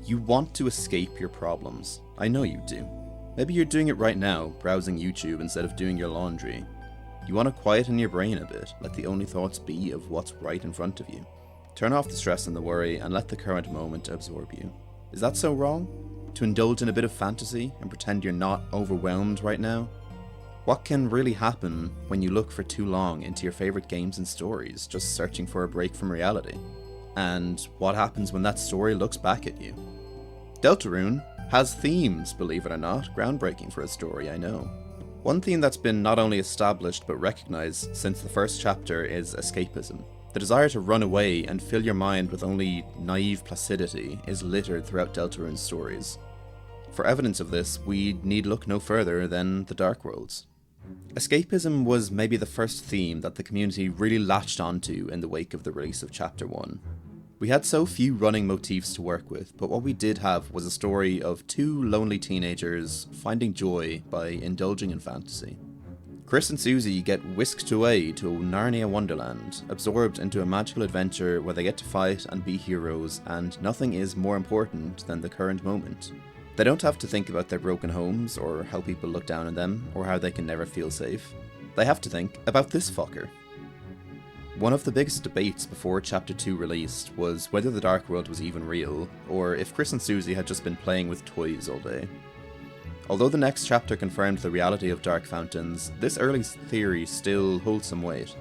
You want to escape your problems. I know you do. Maybe you're doing it right now, browsing YouTube instead of doing your laundry. You want to quieten your brain a bit, let the only thoughts be of what's right in front of you. Turn off the stress and the worry and let the current moment absorb you. Is that so wrong? To indulge in a bit of fantasy and pretend you're not overwhelmed right now? What can really happen when you look for too long into your favourite games and stories, just searching for a break from reality? And what happens when that story looks back at you? Deltarune has themes, believe it or not, groundbreaking for a story, I know. One theme that's been not only established but recognised since the first chapter is escapism. The desire to run away and fill your mind with only naive placidity is littered throughout Deltarune's stories. For evidence of this, we need look no further than the Dark Worlds. Escapism was maybe the first theme that the community really latched onto in the wake of the release of Chapter 1. We had so few running motifs to work with, but what we did have was a story of two lonely teenagers finding joy by indulging in fantasy. Chris and Susie get whisked away to Narnia Wonderland, absorbed into a magical adventure where they get to fight and be heroes, and nothing is more important than the current moment. They don't have to think about their broken homes, or how people look down on them, or how they can never feel safe. They have to think about this fucker. One of the biggest debates before Chapter 2 released was whether the Dark World was even real, or if Chris and Susie had just been playing with toys all day. Although the next chapter confirmed the reality of dark fountains, this early theory still holds some weight.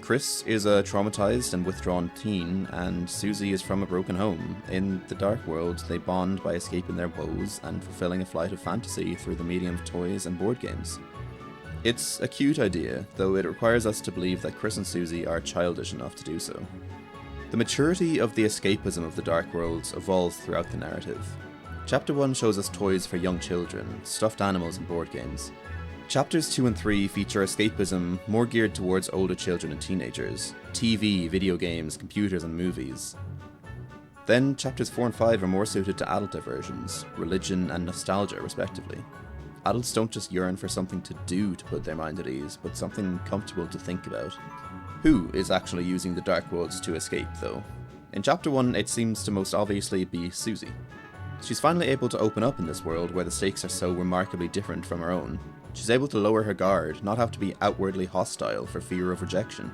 Chris is a traumatized and withdrawn teen, and Susie is from a broken home. In the Dark World, they bond by escaping their woes and fulfilling a flight of fantasy through the medium of toys and board games. It's a cute idea, though it requires us to believe that Chris and Susie are childish enough to do so. The maturity of the escapism of the Dark Worlds evolves throughout the narrative. Chapter 1 shows us toys for young children, stuffed animals and board games. Chapters 2 and 3 feature escapism more geared towards older children and teenagers, TV, video games, computers and movies. Then chapters 4 and 5 are more suited to adult diversions, religion and nostalgia respectively. Adults don't just yearn for something to do to put their mind at ease, but something comfortable to think about. Who is actually using the Dark Worlds to escape, though? In Chapter 1, it seems to most obviously be Susie. She's finally able to open up in this world where the stakes are so remarkably different from her own. She's able to lower her guard, not have to be outwardly hostile for fear of rejection.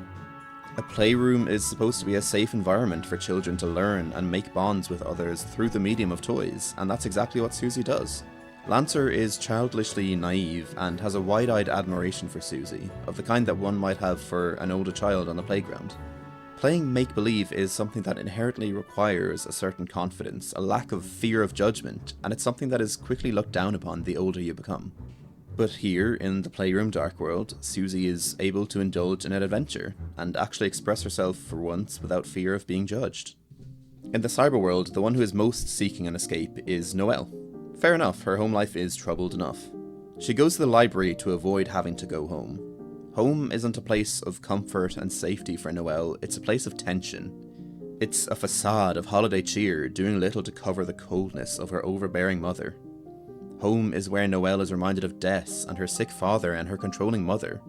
A playroom is supposed to be a safe environment for children to learn and make bonds with others through the medium of toys, and that's exactly what Susie does. Lancer is childishly naive and has a wide-eyed admiration for Susie, of the kind that one might have for an older child on the playground. Playing make-believe is something that inherently requires a certain confidence, a lack of fear of judgment, and it's something that is quickly looked down upon the older you become. But here, in the Playroom Dark World, Susie is able to indulge in an adventure, and actually express herself for once without fear of being judged. In the cyberworld, the one who is most seeking an escape is Noelle. Fair enough, her home life is troubled enough. She goes to the library to avoid having to go home. Home isn't a place of comfort and safety for Noelle, it's a place of tension. It's a facade of holiday cheer, doing little to cover the coldness of her overbearing mother. Home is where Noelle is reminded of Des and her sick father and her controlling mother.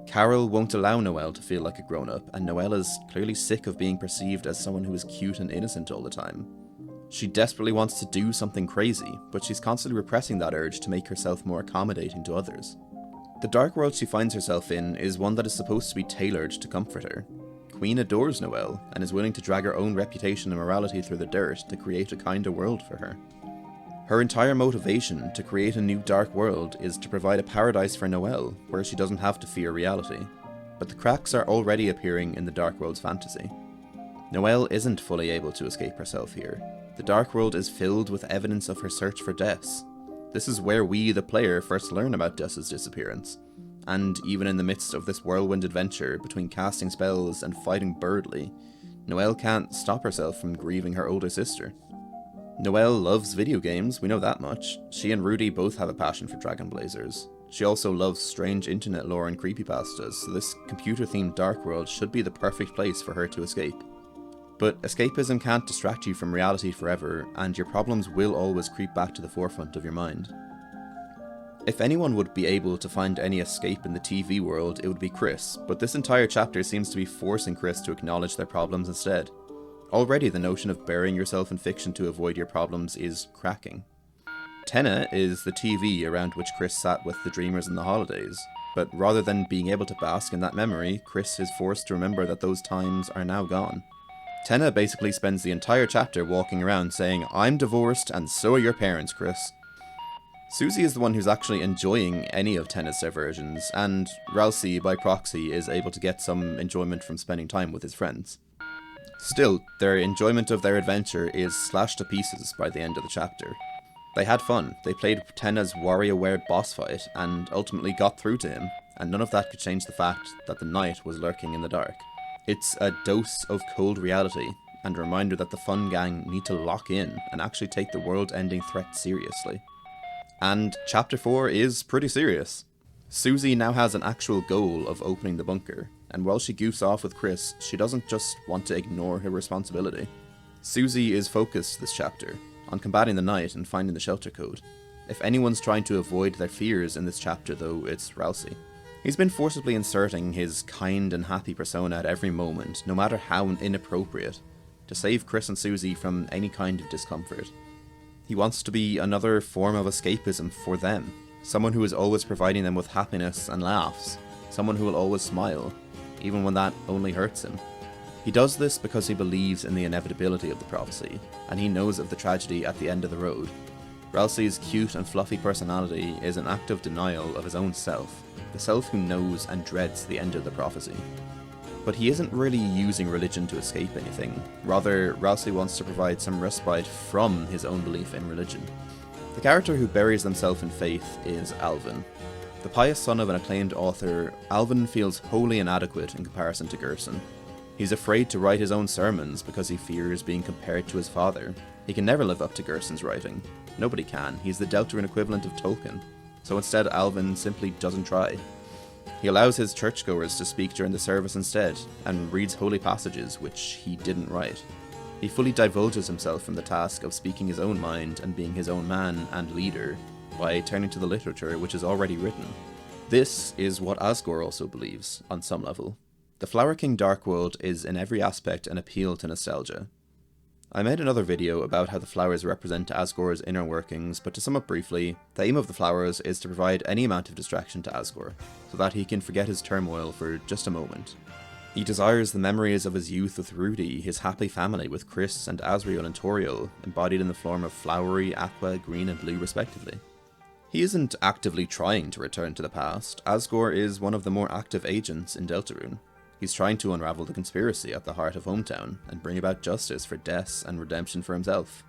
Carol won't allow Noelle to feel like a grown-up, and Noelle is clearly sick of being perceived as someone who is cute and innocent all the time. She desperately wants to do something crazy, but she's constantly repressing that urge to make herself more accommodating to others. The dark world she finds herself in is one that is supposed to be tailored to comfort her. Queen adores Noelle, and is willing to drag her own reputation and morality through the dirt to create a kinder world for her. Her entire motivation to create a new dark world is to provide a paradise for Noelle, where she doesn't have to fear reality. But the cracks are already appearing in the dark world's fantasy. Noelle isn't fully able to escape herself here. The Dark World is filled with evidence of her search for Des. This is where we, the player, first learn about Des's disappearance. And even in the midst of this whirlwind adventure between casting spells and fighting Birdly, Noelle can't stop herself from grieving her older sister. Noelle loves video games, we know that much. She and Rudy both have a passion for Dragon Blazers. She also loves strange internet lore and creepypastas, so this computer-themed Dark World should be the perfect place for her to escape. But escapism can't distract you from reality forever, and your problems will always creep back to the forefront of your mind. If anyone would be able to find any escape in the TV world, it would be Chris, but this entire chapter seems to be forcing Chris to acknowledge their problems instead. Already the notion of burying yourself in fiction to avoid your problems is cracking. Tenna is the TV around which Chris sat with the dreamers in the holidays, but rather than being able to bask in that memory, Chris is forced to remember that those times are now gone. Tenna basically spends the entire chapter walking around saying, "I'm divorced and so are your parents, Chris." Susie is the one who's actually enjoying any of Tenna's diversions, and Ralsei, by proxy, is able to get some enjoyment from spending time with his friends. Still, their enjoyment of their adventure is slashed to pieces by the end of the chapter. They had fun, they played Tenna's WarioWare boss fight, and ultimately got through to him, and none of that could change the fact that the knight was lurking in the dark. It's a dose of cold reality, and a reminder that the fun gang need to lock in and actually take the world-ending threat seriously. And Chapter 4 is pretty serious. Susie now has an actual goal of opening the bunker, and while she goofs off with Chris, she doesn't just want to ignore her responsibility. Susie is focused this chapter on combating the knight and finding the shelter code. If anyone's trying to avoid their fears in this chapter though, it's Ralsei. He's been forcibly inserting his kind and happy persona at every moment, no matter how inappropriate, to save Chris and Susie from any kind of discomfort. He wants to be another form of escapism for them, someone who is always providing them with happiness and laughs, someone who will always smile, even when that only hurts him. He does this because he believes in the inevitability of the prophecy, and he knows of the tragedy at the end of the road. Ralsei's cute and fluffy personality is an act of denial of his own self, the self who knows and dreads the end of the prophecy. But he isn't really using religion to escape anything. Rather, Ralsei wants to provide some respite from his own belief in religion. The character who buries themselves in faith is Alvin. The pious son of an acclaimed author, Alvin feels wholly inadequate in comparison to Gerson. He's afraid to write his own sermons because he fears being compared to his father. He can never live up to Gerson's writing. Nobody can. He's the Deltarune equivalent of Tolkien. So instead, Alvin simply doesn't try. He allows his churchgoers to speak during the service instead, and reads holy passages which he didn't write. He fully divulges himself from the task of speaking his own mind and being his own man and leader by turning to the literature which is already written. This is what Asgore also believes, on some level. The Flower King Darkworld is in every aspect an appeal to nostalgia. I made another video about how the flowers represent Asgore's inner workings, but to sum up briefly, the aim of the flowers is to provide any amount of distraction to Asgore, so that he can forget his turmoil for just a moment. He desires the memories of his youth with Rudy, his happy family with Chris and Asriel and Toriel, embodied in the form of flowery, aqua, green and blue respectively. He isn't actively trying to return to the past. Asgore is one of the more active agents in Deltarune. He's trying to unravel the conspiracy at the heart of Hometown and bring about justice for Des and redemption for himself.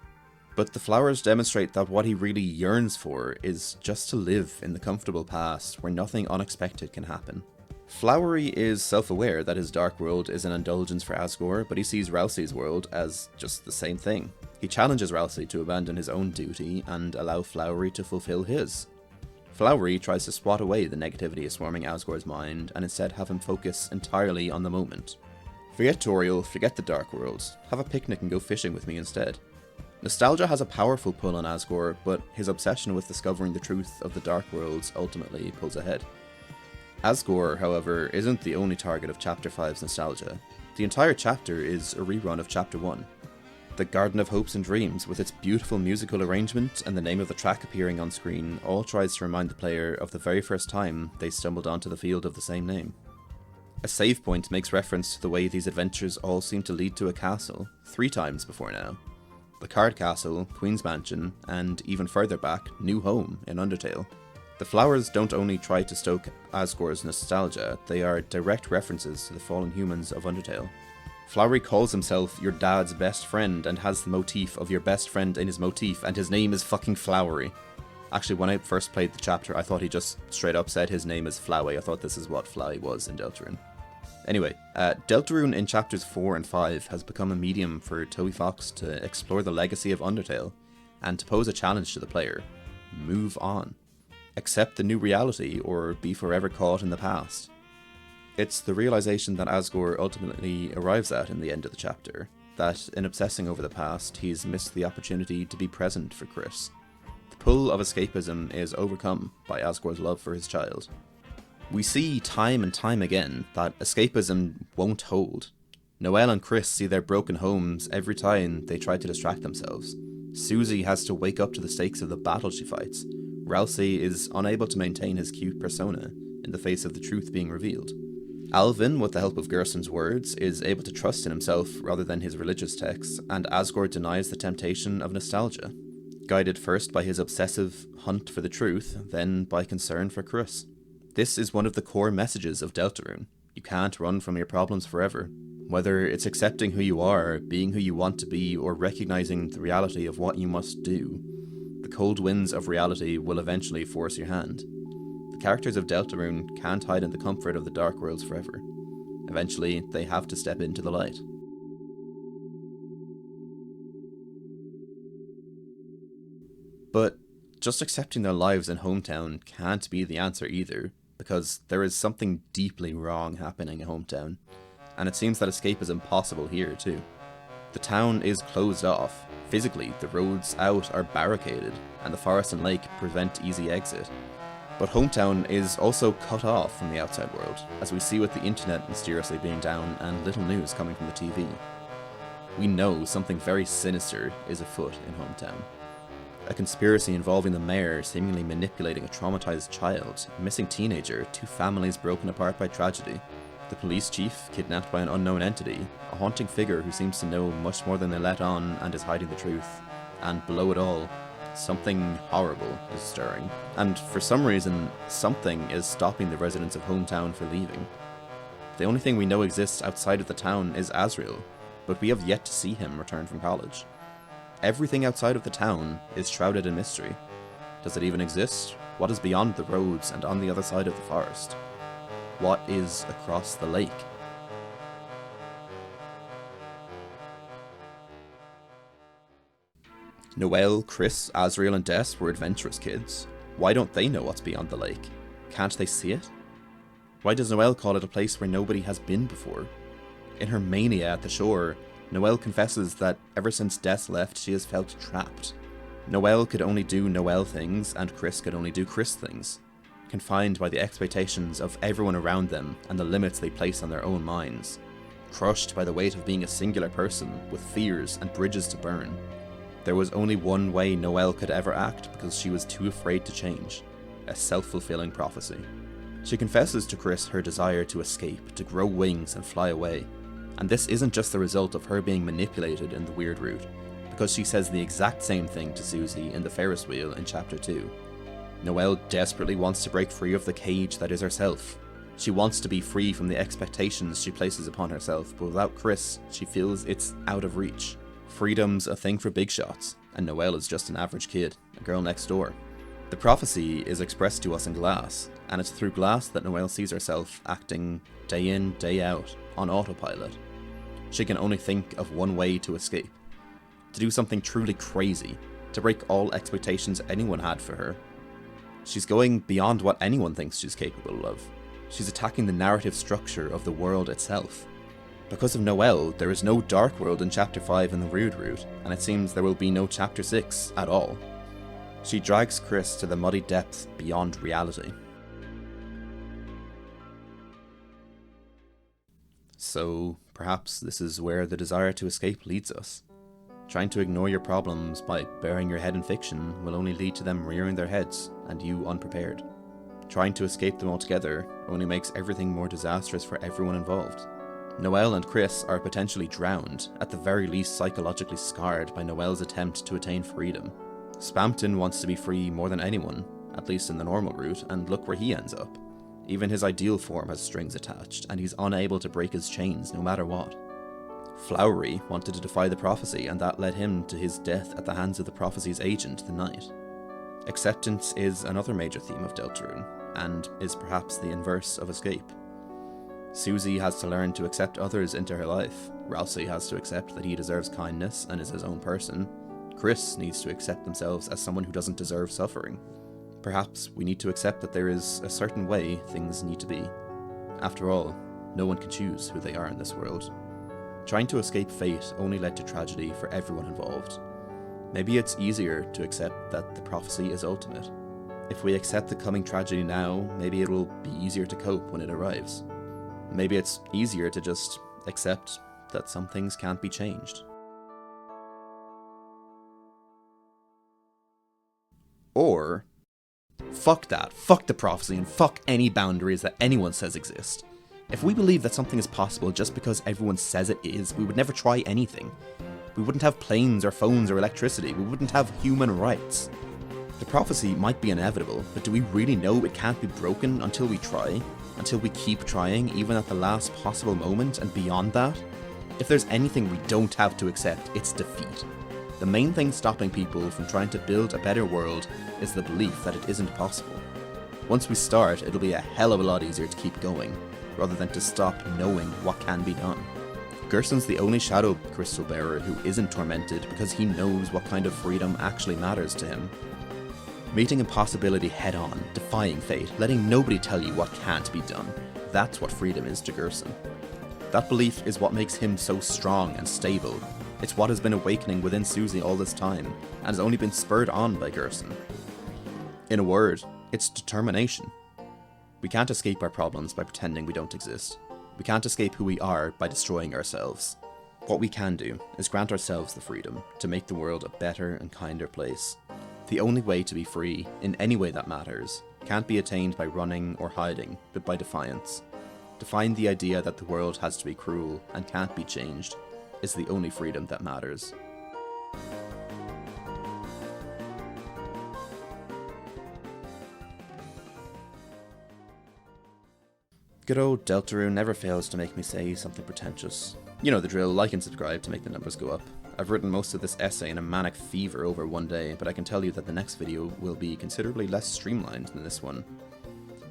But the flowers demonstrate that what he really yearns for is just to live in the comfortable past where nothing unexpected can happen. Flowery is self-aware that his dark world is an indulgence for Asgore, but he sees Ralsei's world as just the same thing. He challenges Ralsei to abandon his own duty and allow Flowery to fulfill his. Flowery tries to swat away the negativity swarming Asgore's mind and instead have him focus entirely on the moment. Forget Toriel, forget the Dark World, have a picnic and go fishing with me instead. Nostalgia has a powerful pull on Asgore, but his obsession with discovering the truth of the Dark Worlds ultimately pulls ahead. Asgore, however, isn't the only target of Chapter 5's nostalgia. The entire chapter is a rerun of Chapter 1. The Garden of Hopes and Dreams, with its beautiful musical arrangement and the name of the track appearing on screen, all tries to remind the player of the very first time they stumbled onto the field of the same name. A save point makes reference to the way these adventures all seem to lead to a castle, 3 times before now. The Card Castle, Queen's Mansion, and even further back, New Home in Undertale. The flowers don't only try to stoke Asgore's nostalgia, they are direct references to the fallen humans of Undertale. Flowery calls himself your dad's best friend and has the motif of your best friend in his motif, and his name is fucking Flowery. Actually, when I first played the chapter, I thought he just straight up said his name is Flowey. I thought this is what Flowey was in Deltarune. Anyway, Deltarune in chapters 4 and 5 has become a medium for Toby Fox to explore the legacy of Undertale, and to pose a challenge to the player. Move on. Accept the new reality, or be forever caught in the past. It's the realization that Asgore ultimately arrives at in the end of the chapter, that in obsessing over the past, he's missed the opportunity to be present for Chris. The pull of escapism is overcome by Asgore's love for his child. We see time and time again that escapism won't hold. Noelle and Chris see their broken homes every time they try to distract themselves. Susie has to wake up to the stakes of the battle she fights. Rousey is unable to maintain his cute persona in the face of the truth being revealed. Alvin, with the help of Gerson's words, is able to trust in himself rather than his religious texts, and Asgore denies the temptation of nostalgia, guided first by his obsessive hunt for the truth, then by concern for Chris. This is one of the core messages of Deltarune. You can't run from your problems forever. Whether it's accepting who you are, being who you want to be, or recognizing the reality of what you must do, the cold winds of reality will eventually force your hand. The characters of Deltarune can't hide in the comfort of the dark worlds forever. Eventually, they have to step into the light. But just accepting their lives in Hometown can't be the answer either, because there is something deeply wrong happening in Hometown, and it seems that escape is impossible here too. The town is closed off. Physically, the roads out are barricaded, and the forest and lake prevent easy exit. But Hometown is also cut off from the outside world, as we see with the internet mysteriously being down and little news coming from the TV. We know something very sinister is afoot in Hometown. A conspiracy involving the mayor seemingly manipulating a traumatized child, a missing teenager, two families broken apart by tragedy, the police chief kidnapped by an unknown entity, a haunting figure who seems to know much more than they let on and is hiding the truth, and below it all, something horrible is stirring. And for some reason, something is stopping the residents of Hometown from leaving. The only thing we know exists outside of the town is Azrael, but we have yet to see him return from college. Everything outside of the town is shrouded in mystery. Does it even exist? What is beyond the roads and on the other side of the forest? What is across the lake? Noelle, Chris, Azrael, and Des were adventurous kids. Why don't they know what's beyond the lake? Can't they see it? Why does Noelle call it a place where nobody has been before? In her mania at the shore, Noelle confesses that ever since Des left, she has felt trapped. Noelle could only do Noelle things, and Chris could only do Chris things, confined by the expectations of everyone around them and the limits they place on their own minds, crushed by the weight of being a singular person with fears and bridges to burn. There was only one way Noelle could ever act because she was too afraid to change, a self-fulfilling prophecy. She confesses to Chris her desire to escape, to grow wings and fly away, and this isn't just the result of her being manipulated in the weird route, because she says the exact same thing to Susie in the Ferris wheel in Chapter 2. Noelle desperately wants to break free of the cage that is herself. She wants to be free from the expectations she places upon herself, but without Chris, she feels it's out of reach. Freedom's a thing for big shots, and Noelle is just an average kid, a girl next door. The prophecy is expressed to us in Glass, and it's through Glass that Noelle sees herself acting day in, day out, on autopilot. She can only think of one way to escape. To do something truly crazy, to break all expectations anyone had for her. She's going beyond what anyone thinks she's capable of. She's attacking the narrative structure of the world itself. Because of Noelle, there is no Dark World in Chapter 5 in the Weird Route, and it seems there will be no Chapter 6 at all. She drags Chris to the muddy depths beyond reality. So, perhaps this is where the desire to escape leads us. Trying to ignore your problems by burying your head in fiction will only lead to them rearing their heads, and you unprepared. Trying to escape them altogether only makes everything more disastrous for everyone involved. Noelle and Chris are potentially drowned, at the very least psychologically scarred by Noelle's attempt to attain freedom. Spampton wants to be free more than anyone, at least in the normal route, and look where he ends up. Even his ideal form has strings attached, and he's unable to break his chains no matter what. Flowery wanted to defy the prophecy, and that led him to his death at the hands of the prophecy's agent, the Knight. Acceptance is another major theme of Deltarune, and is perhaps the inverse of escape. Susie has to learn to accept others into her life. Rousey has to accept that he deserves kindness and is his own person. Chris needs to accept themselves as someone who doesn't deserve suffering. Perhaps we need to accept that there is a certain way things need to be. After all, no one can choose who they are in this world. Trying to escape fate only led to tragedy for everyone involved. Maybe it's easier to accept that the prophecy is ultimate. If we accept the coming tragedy now, maybe it will be easier to cope when it arrives. Maybe it's easier to just accept that some things can't be changed. Or, fuck that, fuck the prophecy, and fuck any boundaries that anyone says exist. If we believe that something is possible just because everyone says it is, we would never try anything. We wouldn't have planes or phones or electricity, we wouldn't have human rights. The prophecy might be inevitable, but do we really know it can't be broken until we try? Until we keep trying, even at the last possible moment and beyond that? If there's anything we don't have to accept, it's defeat. The main thing stopping people from trying to build a better world is the belief that it isn't possible. Once we start, it'll be a hell of a lot easier to keep going, rather than to stop knowing what can be done. Gerson's the only Shadow Crystal Bearer who isn't tormented because he knows what kind of freedom actually matters to him. Meeting impossibility head on, defying fate, letting nobody tell you what can't be done, that's what freedom is to Gerson. That belief is what makes him so strong and stable. It's what has been awakening within Susie all this time, and has only been spurred on by Gerson. In a word, it's determination. We can't escape our problems by pretending we don't exist. We can't escape who we are by destroying ourselves. What we can do is grant ourselves the freedom to make the world a better and kinder place. The only way to be free, in any way that matters, can't be attained by running or hiding, but by defiance. Defying the idea that the world has to be cruel and can't be changed is the only freedom that matters. Good old Deltarune never fails to make me say something pretentious. You know the drill, like and subscribe to make the numbers go up. I've written most of this essay in a manic fever over one day, but I can tell you that the next video will be considerably less streamlined than this one.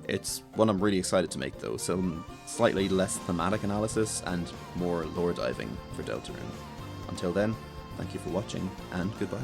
It's one I'm really excited to make though, so slightly less thematic analysis and more lore diving for Deltarune. Until then, thank you for watching, and goodbye.